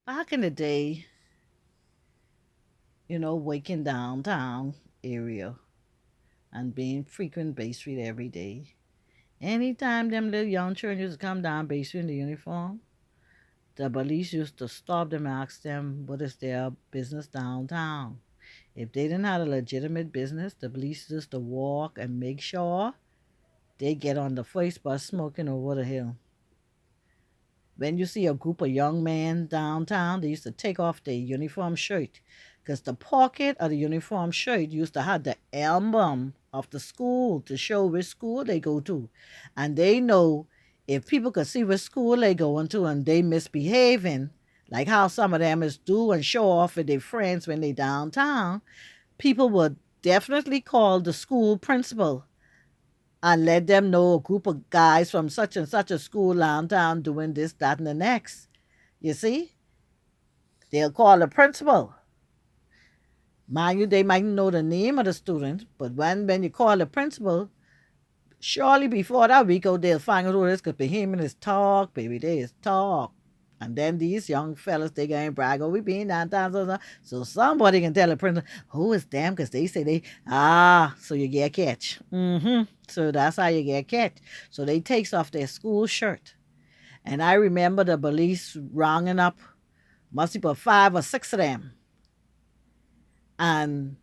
Back in the day, waking downtown area and being frequent Bay Street every day. Anytime them little young children used to come down Bay Street in the uniform, the police used to stop them and ask them what is their business downtown. If they didn't have a legitimate business, the police used to walk and make sure they get on the first bus smoking over the hill. When you see a group of young men downtown, they used to take off their uniform shirt because the pocket of the uniform shirt used to have the emblem of the school to show which school they go to. And they know if people could see which school they going to and they misbehaving, like how some of them is do and show off with their friends when they downtown, people would definitely call the school principal and let them know a group of guys from such and such a school downtown doing this, that, and the next. You see, they'll call the principal. Mind you, they might know the name of the student, but when you call the principal, surely before that we go, they'll find out who this because Bahamian is talk, baby, they is talk. And then these young fellas, they going to brag, oh, we been downtown. So somebody can tell the principal, who is them? Because they say so you get catch. So that's how you get catch. So they takes off their school shirt. And I remember the police rounding up, must be about 5 or 6 of them, and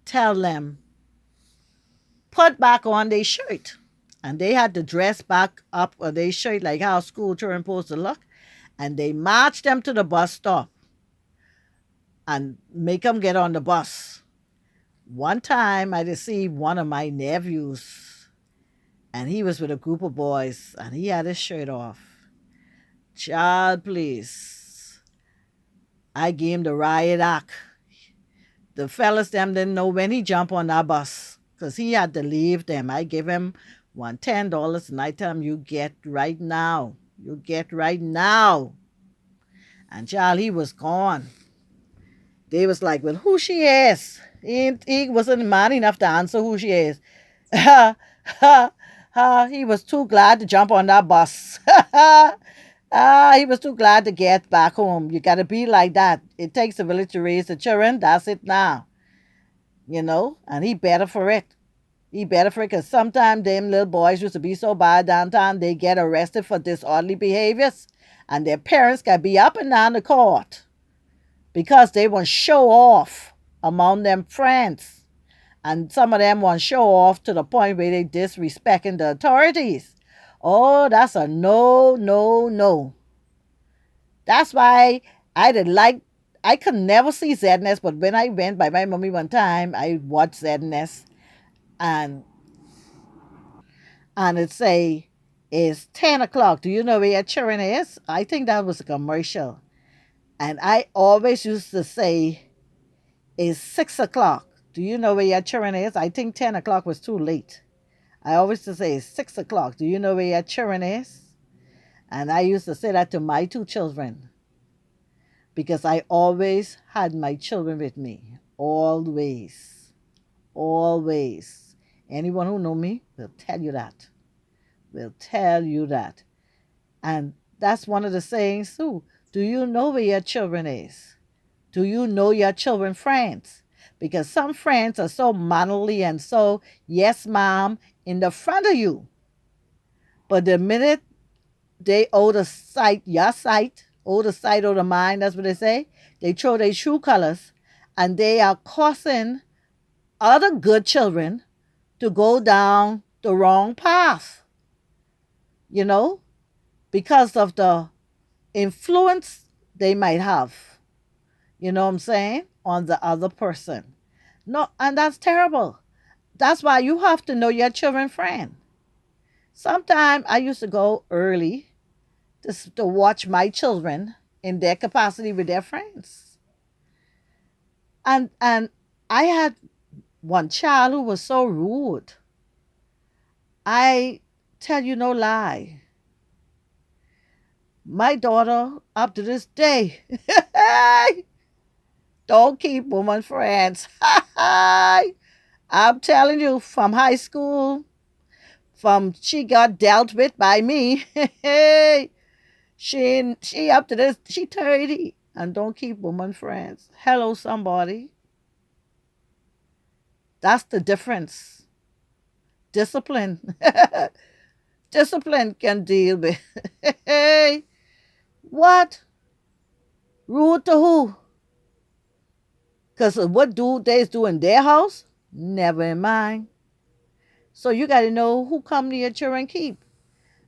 tell them, put back on their shirt. And they had to dress back up on their shirt like how school children supposed to look. And they marched them to the bus stop and make them get on the bus. One time I deceived one of my nephews, and he was with a group of boys, and he had his shirt off. Child, please. I gave him the riot act. The fellas them didn't know when he jumped on that bus because he had to leave them. I give him $10 and I tell him, you get right now. You get right now. And child, he was gone. They was like, well, who she is? He wasn't man enough to answer who she is. He was too glad to jump on that bus. He was too glad to get back home. You got to be like that. It takes a village to raise the children. That's it now. And he better for it. He better for it because sometimes them little boys used to be so bad downtown, they get arrested for disorderly behaviors. And their parents got to be up and down the court because they want to show off among them friends. And some of them want to show off to the point where they disrespecting the authorities. Oh, that's a no, no, no. That's why I didn't like, I could never see ZNS, but when I went by my mommy one time, I watched ZNS and it say, it's 10 o'clock. Do you know where your children is? I think that was a commercial. And I always used to say, it's 6 o'clock. Do you know where your children is? I think 10 o'clock was too late. I always used to say, it's 6 o'clock. Do you know where your children is? And I used to say that to my 2 children because I always had my children with me. Always. Always. Anyone who know me will tell you that. Will tell you that. And that's one of the sayings too. Do you know where your children is? Do you know your children friends? Because some friends are so manly and so yes ma'am in the front of you. But the minute they owe the sight, your sight, owe the sight of the mind, that's what they say. They throw their true colors and they are causing other good children to go down the wrong path, you know, because of the influence they might have, you know what I'm saying, on the other person. No, and that's terrible. That's why you have to know your children friend. Sometimes I used to go early to watch my children in their capacity with their friends. And I had one child who was so rude. I tell you no lie. My daughter, up to this day, don't keep woman friends. I'm telling you, from high school, from she got dealt with by me, she up to this, she 30. and don't keep woman friends. Hello, somebody. That's the difference. Discipline. Discipline can deal with. Hey, what? Rude to who? Because what do they do in their house? Never in mine. So you got to know who company your children keep.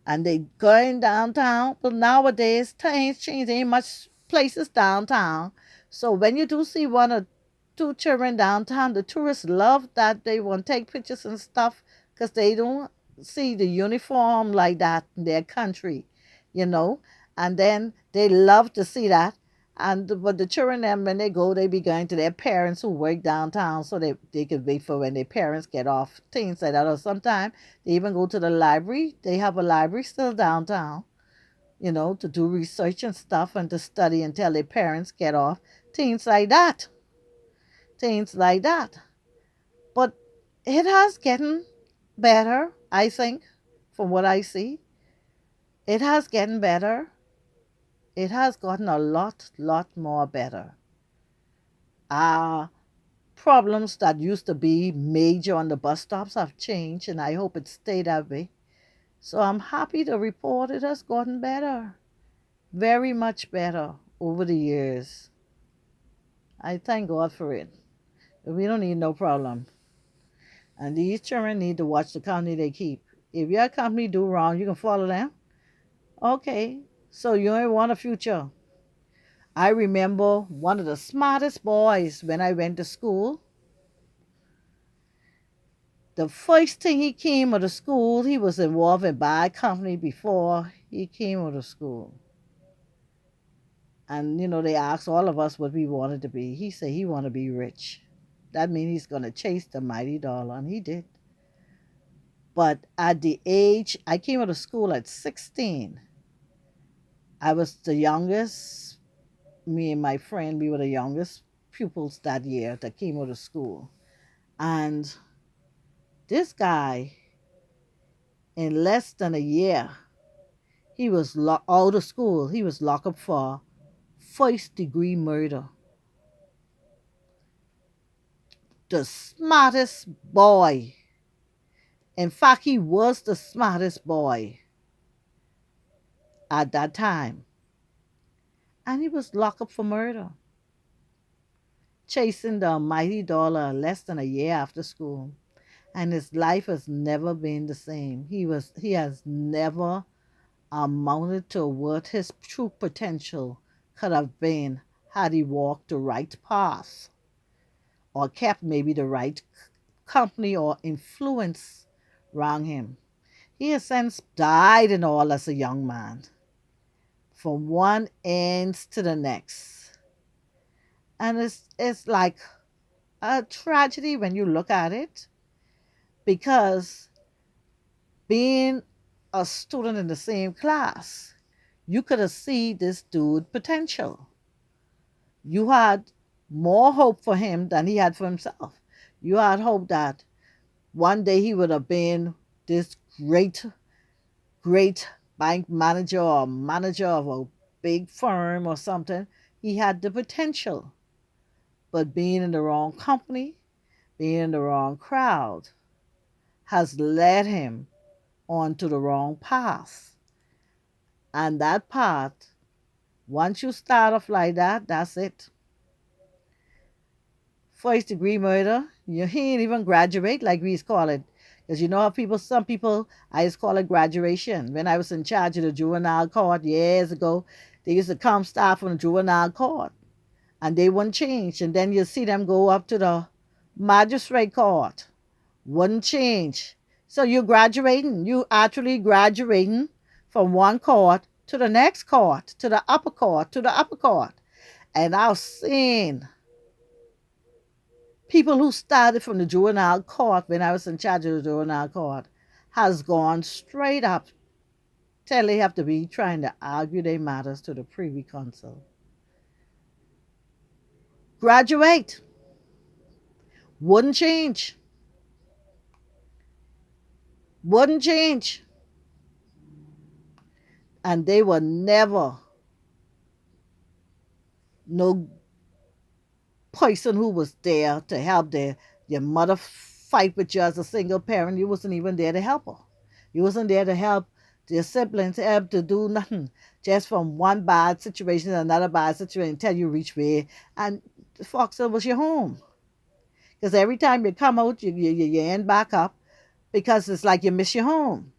And they going downtown. But nowadays, things change. Ain't much places downtown. So when you do see one or two children downtown, the tourists love that. They want to take pictures and stuff because they don't see the uniform like that in their country, you know. And then they love to see that. And but the children them when they go, they be going to their parents who work downtown, so they could wait for when their parents get off. Things like that. Or sometimes they even go to the library. They have a library still downtown, to do research and stuff and to study until their parents get off. Things like that. Things like that. But it has gotten better, I think, from what I see. It has gotten better. It has gotten a lot more better. Problems that used to be major on the bus stops have changed, and I hope it stay that way. So I'm happy to report it has gotten better, very much better over the years. I thank God for it. We don't need no problem. And these children need to watch the company they keep. If your company do wrong, you can follow them. Okay, so you ain't want a future. I remember one of the smartest boys when I went to school. The first thing he came out of school, he was involved in bad company before he came out of school. And they asked all of us what we wanted to be. He said he wanted to be rich. That means he's gonna chase the mighty dollar, and he did. But at the age I came out of school at 16, I was the youngest. Me and my friend, we were the youngest pupils that year that came out of school. And this guy, in less than a year, he was out of school. He was locked up for first-degree murder. The smartest boy. In fact, he was the smartest boy at that time. And he was locked up for murder, chasing the mighty dollar less than a year after school. And his life has never been the same. He has never amounted to what his true potential could have been had he walked the right path or kept maybe the right company or influence around him. He has since died and all as a young man, from one end to the next. And it's like a tragedy when you look at it, because being a student in the same class, you could have seen this dude potential. You had more hope for him than he had for himself. You had hope that one day he would have been this great bank manager or manager of a big firm or something. He had the potential, but being in the wrong company, being in the wrong crowd, has led him onto the wrong path. And that path, once you start off like that, that's it. First-degree murder, he ain't even graduate like we used to call it. Because you know how some people, I used to call it graduation. When I was in charge of the juvenile court years ago, they used to come staff from the juvenile court and they wouldn't change. And then you see them go up to the magistrate court, wouldn't change. So you're graduating. You actually graduating from one court to the next court, to the upper court, to the upper court. And I've seen people who started from the juvenile court when I was in charge of the juvenile court has gone straight up till they have to be trying to argue their matters to the privy council. Graduate. Wouldn't change. Wouldn't change. And they were never no person who was there to help your mother fight with you as a single parent. You wasn't even there to help her. You wasn't there to help your siblings help to do nothing. Just from one bad situation to another bad situation until you reach where and the foxhole was your home. Because every time you come out, you end back up because it's like you miss your home.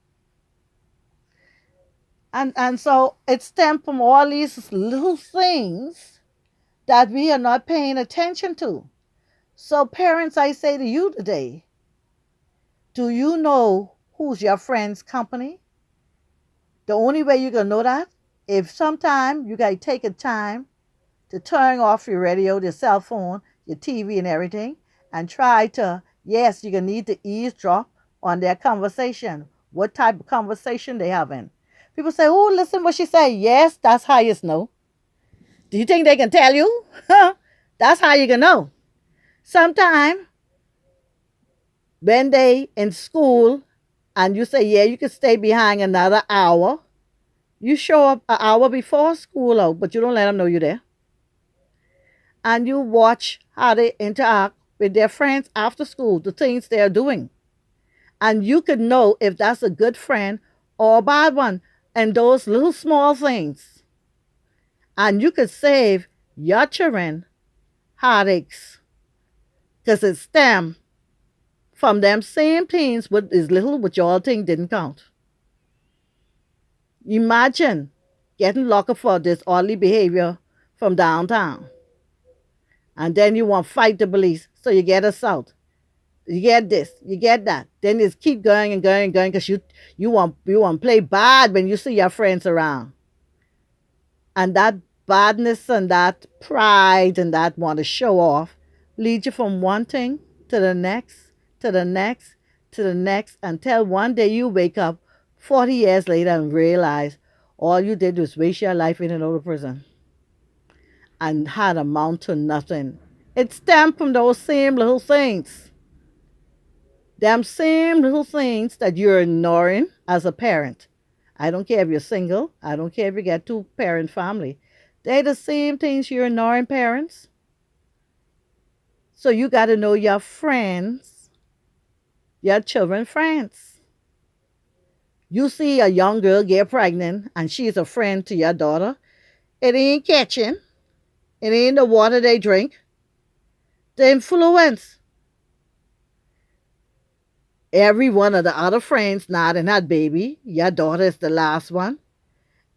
And so it stemmed from all these little things that we are not paying attention to. So, parents, I say to you today, do you know who's your friend's company? The only way you can know that, if sometime you got to take a time to turn off your radio, your cell phone, your TV, and everything, and try to, yes, you're going to need to eavesdrop on their conversation. What type of conversation they having? People say, oh, listen what she say. Yes, that's how you know. Do you think they can tell you? That's how you can know. Sometime when they in school and you say, yeah, you can stay behind another hour, you show up an hour before school out, but you don't let them know you're there. And you watch how they interact with their friends after school, the things they're doing. And you could know if that's a good friend or a bad one. And those little small things. And you could save your children heartaches because it stem from them same things with is little which y'all think didn't count. Imagine getting locked up for disorderly behavior from downtown. And then you want to fight the police. So you get assault. You get this, you get that. Then it's keep going and going and going because you want to play bad when you see your friends around. And that badness and that pride and that want to show off lead you from one thing to the next, to the next, to the next, until one day you wake up 40 years later and realize all you did was waste your life in and out of prison and had amount to nothing. It stemmed from those same little things. Them same little things that you're ignoring as a parent. I don't care if you're single. I don't care if you get two parent family. They're the same things you're ignoring parents. So you got to know your friends, your children friends. You see a young girl get pregnant and she's a friend to your daughter. It ain't catching. It ain't the water they drink. The influence. Every one of the other friends not in that baby. Your daughter is the last one.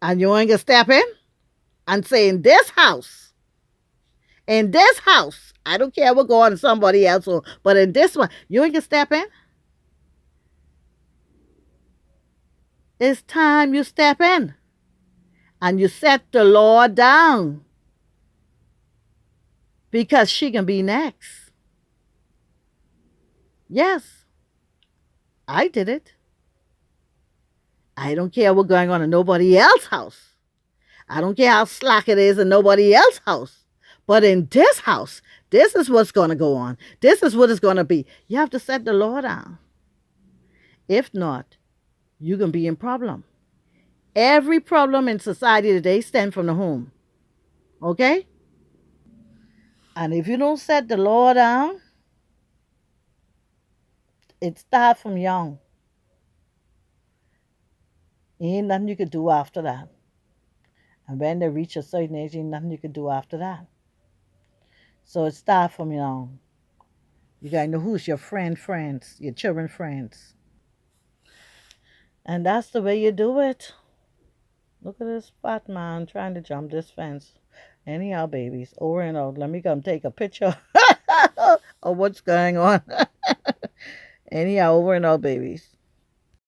And you ain't gonna step in and say, in this house, I don't care what go on in somebody else, but in this one, you ain't gonna step in. It's time you step in and you set the law down because she can be next. Yes, I did it. I don't care what's going on in nobody else's house. I don't care how slack it is in nobody else's house. But in this house, this is what's going to go on. This is what it's going to be. You have to set the law down. If not, you can be in problem. Every problem in society today stems from the home. Okay? And if you don't set the law down, it starts from young. Ain't nothing you could do after that. And when they reach a certain age, ain't nothing you could do after that. So it starts from young. You gotta know who's your friends, your children friends. And that's the way you do it. Look at this fat man trying to jump this fence. Anyhow, babies, over and out. Let me come take a picture of what's going on. Anyhow, over and out, babies.